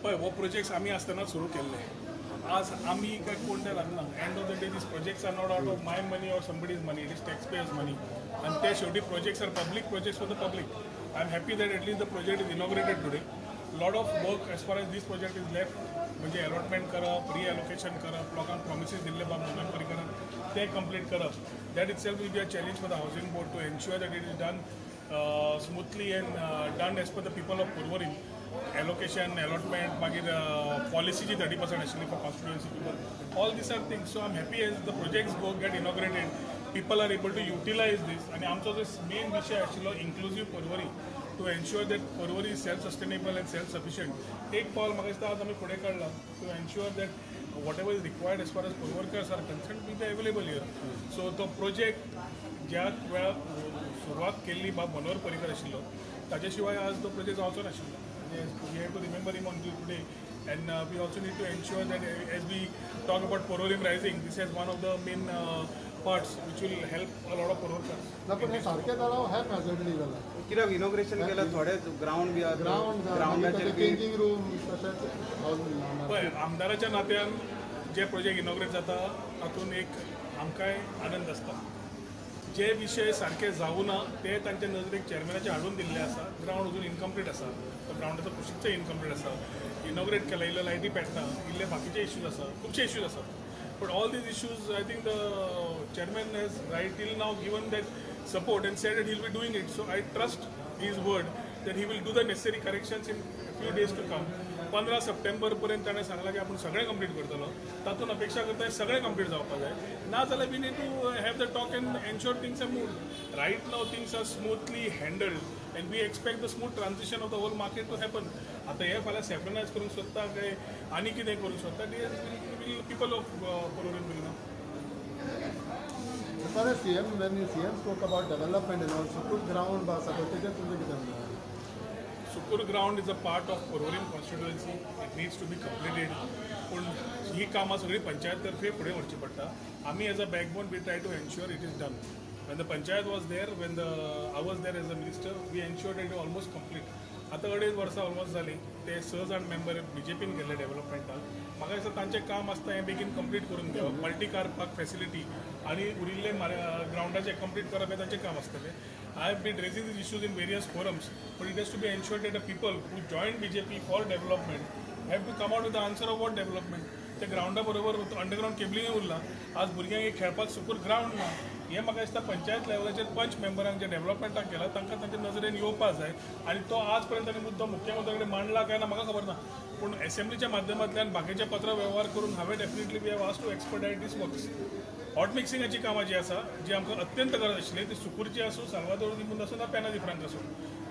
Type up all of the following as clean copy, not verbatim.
पळय हो प्रोजेक्ट्स आमी आसतना सुरू केल्ले. आज आमी काय कोण ते लागना. End of the day these projects are not out of my money or somebody's money, it is taxpayers money. आणि ते शेवटी projects are public projects for the public. I am happy that at least the project is inaugurated today. Lot of work as far as these project is left, म्हणजे allotment करप, री allocation करप, लोकांक promises दिल्ले बाब मुनगन परिकरान ते कंप्लीट करप. That itself will be a challenge for the housing board to ensure that it is done smoothly and done as per the people of Porvorim. Allocation, allotment, मागीर policy G 30% actually for constituency people. All these are things. So I'm happy as the projects get inaugurated, people are able to utilize this. And आमचो जो main विषय आशिल्लो inclusive Porvorim, to ensure that Porvorim is self-sustainable and self-sufficient. एक पावल म्हाका दिसता आज आमी फुडें काडला to ensure that whatever is required as far as Porvorkars are concerned will be available here. So the project ज्या वेळा सुरवात केल्ली बाब मनोहर पर्रीकर आशिल्लो ताजे शिवाय आज तो प्रोजेक्ट जावचो नाशिल्लो. We have to remember him on today and we also need to ensure that as we talk about Porvorim rising, this is one of the main parts which will help a lot of Porvorkars. पण हे सारखे तलाव हे majority जालां कित्याक inauguration केलं थोडे ground बी ग्राउंडाचेर changing room तशेंच पळय आमदाराच्या नात्यान जे प्रोजेक्ट इनॉग्रेट जाता तातूंत एक आमकांय आनंद आसता. जे विषय सारखे जावना ते तांच्या नजरेक चेअरमॅनाचे हाडून दिल्ले आसा. ग्राउंड अजून इनकम्प्लीट आसा, तो ग्राउंडाचो कुशीकचो इनकम्प्लीट आसा. इनॉग्रेट केला, इल्लो लायटी पेटना, इल्ले बाकीचे इश्यूज आसा, खुबशे इश्यूज आसा. But all these issues I think the chairman has right till now given that support and said that he will be doing it. So I trust his word that he will do the necessary corrections in few days to come. 15 September पर्यंत ताणें सांगला की आपण सगळें complete करतलो. तातूंत अपेक्षा करता सगळें कंप्लीट जावपाक जाय. ना जाल्यार we need to have the talk and ensure things are move. Right now things are smoothly handled and we expect the smooth transition of the whole market to happen. आतां हे फाल्यां सेफ्रनायज करूंक सोदता काय आनी कितें करूंक सोदता will people of Porvorim will know. As far as CM spoke about development and also put ground ताजेर तुमचें कितें म्हणटा? Sukur ground is a part of Porvorim constituency. It needs to be completed. पूण ही कामां सगळी पंचायत तर्फे फुडें व्हरची पडटा. आमी as a backbone we try to ensure it is done. When the panchayat was there, I was there as a minister, we ensured it was almost complete. आता 2.5 वर्सां ऑलमोस्ट जाली. ते 6 जाण मेंबर BJPन गेले डेव्हलपमेंटाक. म्हाका दिसता तांचें काम आसता हें बेगीन कंप्लीट करून घेवप. मल्टी कार पार्क फॅसिलिटी आनी उरिल्ले ग्राउंडाचें कंप्लीट करप हें तांचें काम आसतलें. I have been raising these issues in various forums, but it has to be ensured that the people who joined BJP for development have to come out with the answer of what development. त्या ग्राउंडा बरोबर underground cabling उरला. आज भुरग्यांक एक खेळपाक Sukkur ground ना. हे म्हाका दिसता पंचायत लेवलाचेर पंच मेंबरांक जे डेव्हलपमेंटाक केला तांकां तांच्या नजरेन येवपाक जाय. आनी तो आज पर्यंत तांणी मुद्दो मुख्यमंत्री कडेन मांडला काय ना म्हाका खबर ना. पूण असेंब्लीच्या माध्यमांतल्यान बाकीचे पत्र व्यवहार करून हांवें definitely we have asked to expedite these works. Hot मिक्सिंगाची कामां जी आसा जी आमकां अत्यंत गरज आशिल्ली ती सुकूरची आसूं, साल्वादोर दिवून आसूं ना पेना दिफ्रांक आसूं.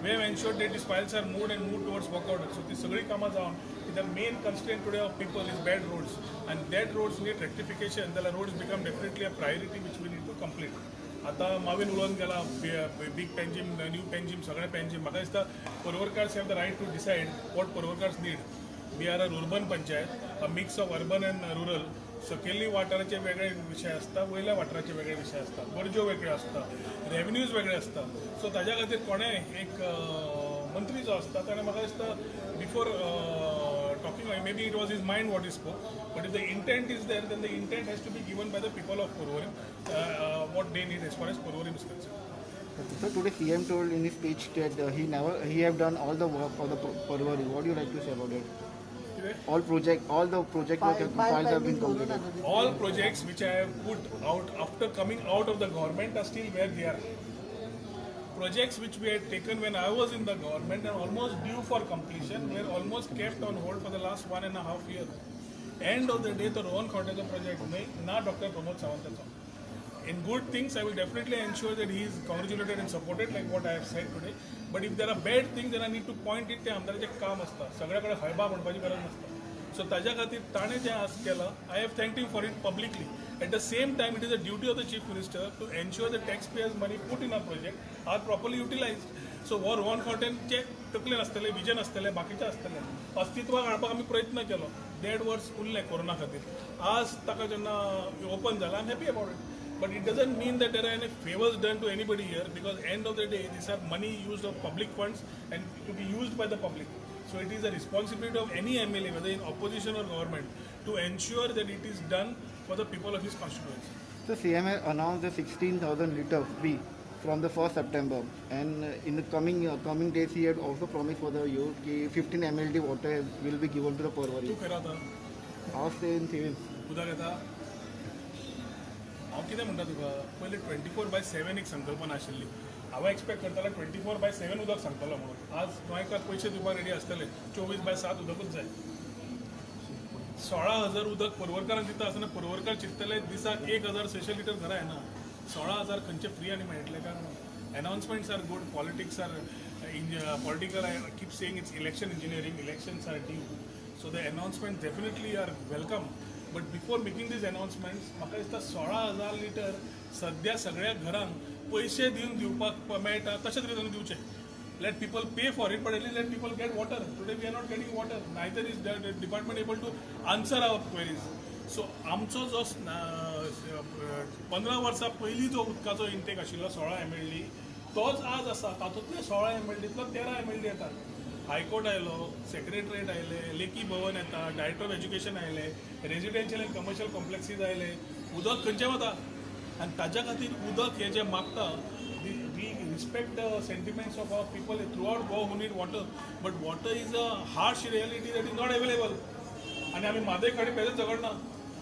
We have ensured that these files are moved and move towards workout. So ती सगळी कामां जावन the main constraint today of people is bad roads and that roads need rectification. जाल्यार roads become definitely a priority which we need to complete. आतां मावीन उलोवन गेला big Panjim, new Panjim, सगळे पेंजीम. म्हाका दिसता Porvorkars have the right to decide what Porvorkars need. We are a rurban panchayat, a mix of urban and rural. सकयल्ली वाठाराचे वेगळे विशय आसता, वयल्या वाठाराचे वेगळे विशय आसता, गरज्यो वेगळ्यो आसता, रेवन्यूज वेगळे आसता. सो ताज्या खातीर कोणेय एक मंत्री जो आसता ताणें म्हाका दिसता before talking may be it was his mind what is spoke, but if the intent is there then the intent has to be given by the people of Porvorim what they need as far as Porvorim is concern. So today CM told in his speech that he have done all the work for the Porvorim. What do you like to say about it? All the project work files have been completed. All projects which I have put out after coming out of the government are still where they are. Projects which we had taken when I was in the government and almost due for completion were almost kept on hold for the last 1.5 years. End of the day, the Rohan Khawtecho project nahi, na Dr. Pramod Sawantacho. In good things, I will definitely ensure that he is congratulated and supported, like what I have said today. But if there are bad things, then I need to point it. ते आमदाराचें काम आसता. सगळ्याकडे हयबा म्हणपाची गरज नासता. So ताज्या खातीर ताणें जें आज केलां, I have thanked him for it publicly. At the same time, it is a duty of the Chief Minister to ensure the taxpayers' money put in a project are properly utilized. So हो रोहन खंवटेचे तकलेन आसतले, vision आसतले, बाकीचे आसतले. अस्तित्वाक हाडपाक आमी प्रयत्न केलो. 1.5 वर्स उरले कोरोना खातीर. आज ताका जेन्ना ओपन जाला, I am happy about it. But it doesn't mean that there are any favors done to anybody here, because end of the day, these are money used of public funds and to be used by the public. So it is a responsibility of any MLA, whether in opposition or government, to ensure that it is done for the people of his constituency. So CM has announced the 16,000 litre free from the 1st September, and in the coming days he had also promised for the youth कि 15 mld water will be given to the Parwari. तू करा था How say in civil? उदक येता हांव कितें म्हणटा तुका पयलीं 24/7 एक संकल्पना आशिल्ली. हांव एक्सपेक्ट करतालो 24/7 उदक सांगतलो म्हणून. आज गोंयकार पयशे दिवपाक रेडी आसतले 24/7 उदकूच जाय. 16,000 उदक परवरकारांक दिता आसतना परवरकार चिंततले दिसाक 1,600 लिटर घरा येना. 16,000 खंयचे फ्री आनी मेळटले काय? Announcements are good, politics are political. I keep saying it's election engineering, elections are due. So the announcements definitely are welcome. But before making these announcements, म्हाका दिसता 16,000 लिटर सद्या सगळ्या घरांक पयशे दिवपाक मेळटा तशें तरेन दिवचे. Let people pay for it, but at least let people get water. Today we are not getting water. Neither is the department able to answer our queries. So आमचो जो 15 वर्सां पयलीं जो उदकाचो इंटेक आशिल्लो 16 mld तोच आज आसा. तातूंतले 16 mldतलो 13 mld येतात. हायकोर्ट आयलो, सेक्रेटरेट आयले, लेखी भवन येता, डायरेक्टर ऑफ एज्युकेशन आयले, रेजिडेन्शियल एंड कमर्शियल कॉम्प्लेक्सीस आयले. उदक खंयचें वता आनी ताज्या खातीर उदक हें जें मागता, we respect the sentiments of our people throughout Goa who need water, but water is a harsh reality that is not available. आनी आमी म्हादय खाडी पेज झगडना.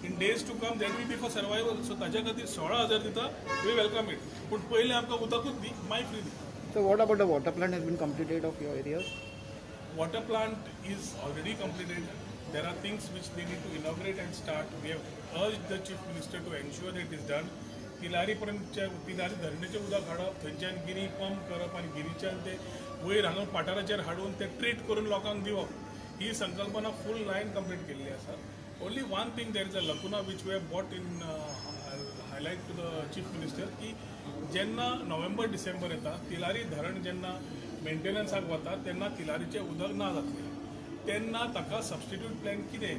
In days to come that will be for survival. So ताज्या खातीर 16,000 दिता, we welcome it. पूण पयलीं आमकां उदकूच दी, मागीर free the. So what about the water plant has been completed of your areas? Water plant is already completed. There are things which they need to inaugurate and start. We have urged the Chief Minister to ensure that it is done. Tillari धरणेचें उदक हाडप, थंयच्यान गिरी pump करप आनी गिरीच्यान ते वयर हांगा पाटाराचेर हाडून ते ट्रीट करून लोकांक दिवप, ही संकल्पना फूल लायन कंप्लीट केल्ली आसा. Only one thing there is a lacuna which we have bought in highlight to the chief minister की जेन्ना नोव्हेंबर डिसेंबर येता तिलारी धरण जेन्ना मेंटेनन्साक वता तेन्ना तिलारीचें उदक ना जातलें. तेन्ना ताका सबस्टिट्यूट प्लॅन कितें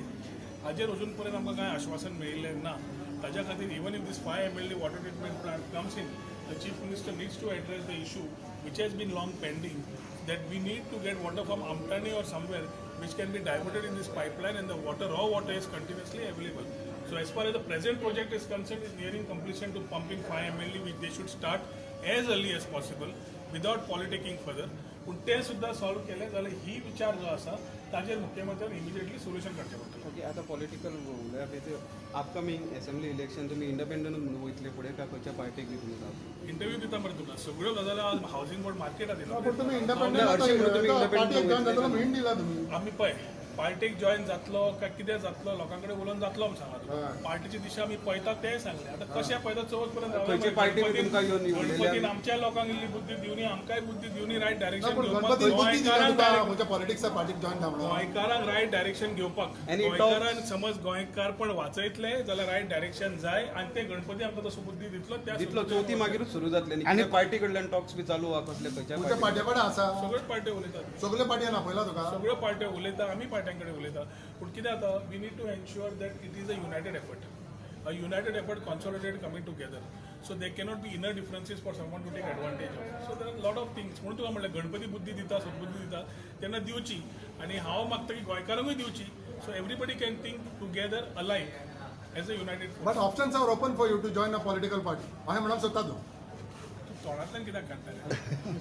हाजेर अजून पर्यंत आमकां कांय आश्वासन मेळिल्लें ना. ताज्या खातीर even if these 5 mld water treatment plant comes in, the chief minister needs to address the issue which has been long pending, that we need to get water from Amtani or somewhere which can be diverted in this pipeline, and the water, raw water is continuously available. So as far as the present project is concerned, is nearing completion to pumping 5 mld, which they should start as early as possible without politicking further. पूण ते सुद्दां solve केले जाल्यार ही विचार जो आसा ताजेर मुख्यमंत्र्यान इमिजिएटली सोल्युशन काडचें पडटलें. ओके, आता पॉलिटिकल उलयप अपकमिंग असेंब्ली इलेक्शन तुमी इंडिपेंडंट म्हणून वयतले फुडें काय खंयच्या पार्टीक बी तुमी जाता? इंटरव्यू दिता मरे तुका सगळ्यो गजाली आज हावसिंग बोर्ड मार्केटात येयला. पण तुम्ही हरशीं म्हणून तुम्ही independent इंडिपेंडंट पार्टी जॉईन जातलो हिंट दिला तुम्ही. आमी पळय पार्टीक जॉईन जातलो काय कितें जातलो लोकां कडेन उलोवन जातलो म्हूण सांगा. पार्टीची दिशा आमी पळयता तें सांगलें. आतां कशें पळयता चवथ पर्यंत खंयची पार्टी बी तुमकां येवन निवडलेली गणपतीन आमच्या लोकांक इल्ली बुद्धी दिवनी, आमकांय बुद्धी दिवनी, रायट डायरेक्शन पण घेवपाक, गणपती बुद्धी दिला तुका गोंयकारांक म्हणजे पॉलिटिक्सच्या पार्टीक जॉईन थांबलो. गोंयकारांक रायट डायरेक्शन घेवपाक, Any गोंयकारांक समज गोंयकार पण वाचयतले जाल्यार रायट डायरेक्शन जाय आनी ते गणपती आमकां तसो बुद्धी दितलो. त्या दितलो चवथी मागीरूच सुरू जातले न्ही. आणि पार्टी कडल्यान टॉक्स बी चालू आहा कसले खंयच्या तुमच्या पार्ट्या कडेन आसा सगळ्यो पार्ट्यो उलयतात. सगळे पार्टी आपयला तुका. सगळ्यो पार्ट्यो उलयता, आमी पार्ट्यां कडेन उलयता. पूण कितें जाता, we need to ensure that it is a united effort. A united effort, consolidated, coming together. So there cannot be inner differences for someone to take advantage of. So there are a lot of things. म्हणून तुका म्हणलें गणपती बुद्धी दिता, सद्बुद्धी दिता तेन्ना दिवची आनी हांव मागता की गोंयकारांकूय दिवची. So everybody can think together alive as a united force. But options are open for you to join a political party अशें म्हणून सोदता तूं. तू तोंडांतल्यान कित्याक काडटाले?